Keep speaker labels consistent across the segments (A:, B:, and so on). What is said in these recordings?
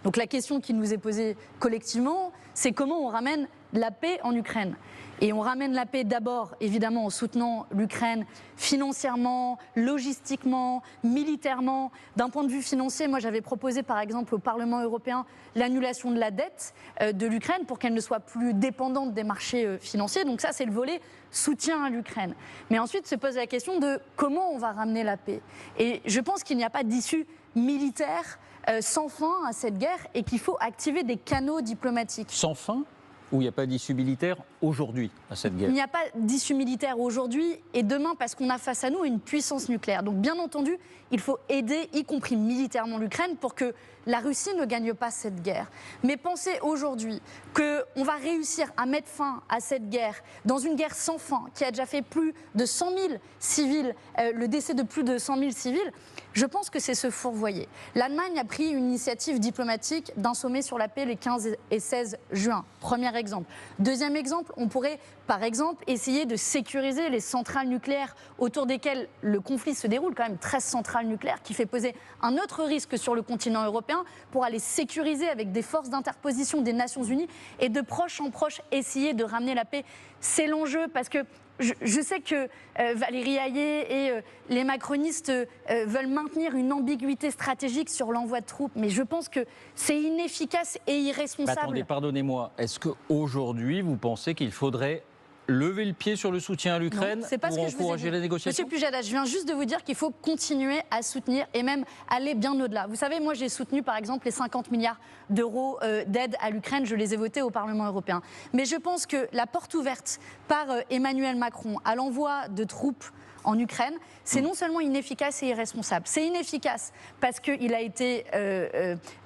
A: Donc la question qui nous est posée collectivement, c'est comment on ramène la paix en Ukraine. Et on ramène la paix d'abord, évidemment, en soutenant l'Ukraine financièrement, logistiquement, militairement. D'un point de vue financier, moi j'avais proposé par exemple au Parlement européen l'annulation de la dette de l'Ukraine pour qu'elle ne soit plus dépendante des marchés financiers. Donc ça, c'est le volet soutien à l'Ukraine. Mais ensuite se pose la question de comment on va ramener la paix. Et je pense qu'il n'y a pas d'issue militaire sans fin à cette guerre et qu'il faut activer des canaux diplomatiques.
B: Sans fin ? Ou il n'y a pas d'issue militaire aujourd'hui à cette guerre?
A: Il n'y a pas d'issue militaire aujourd'hui et demain parce qu'on a face à nous une puissance nucléaire. Donc bien entendu, il faut aider, y compris militairement, l'Ukraine pour que la Russie ne gagne pas cette guerre. Mais pensez aujourd'hui qu'on va réussir à mettre fin à cette guerre, dans une guerre sans fin, qui a déjà fait plus de 100 000 civils, le décès de plus de 100 000 civils, je pense que c'est se fourvoyer. L'Allemagne a pris une initiative diplomatique d'un sommet sur la paix les 15 et 16 juin. Premier exemple. Deuxième exemple, on pourrait, par exemple, essayer de sécuriser les centrales nucléaires autour desquelles le conflit se déroule, quand même 13 centrales nucléaires, qui fait peser un autre risque sur le continent européen, pour aller sécuriser avec des forces d'interposition des Nations Unies et de proche en proche essayer de ramener la paix. C'est l'enjeu parce que je sais que Valérie Hayé et les macronistes veulent maintenir une ambiguïté stratégique sur l'envoi de troupes, mais je pense que c'est inefficace et irresponsable.
B: Attendez, pardonnez-moi, est-ce qu'aujourd'hui vous pensez qu'il faudrait lever le pied sur le soutien à l'Ukraine pour encourager les négociations?
A: Monsieur Pujadas, je viens juste de vous dire qu'il faut continuer à soutenir et même aller bien au-delà. Vous savez, moi j'ai soutenu par exemple les 50 milliards d'euros d'aide à l'Ukraine, je les ai votés au Parlement européen. Mais je pense que la porte ouverte par Emmanuel Macron à l'envoi de troupes en Ukraine, c'est non seulement inefficace et irresponsable. C'est inefficace parce qu'il a été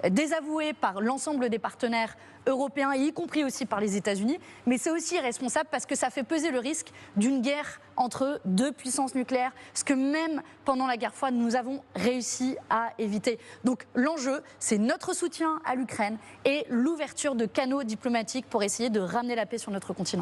A: désavoué par l'ensemble des partenaires européens, y compris aussi par les États-Unis, mais c'est aussi irresponsable parce que ça fait peser le risque d'une guerre entre deux puissances nucléaires, ce que même pendant la guerre froide, nous avons réussi à éviter. Donc l'enjeu, c'est notre soutien à l'Ukraine et l'ouverture de canaux diplomatiques pour essayer de ramener la paix sur notre continent.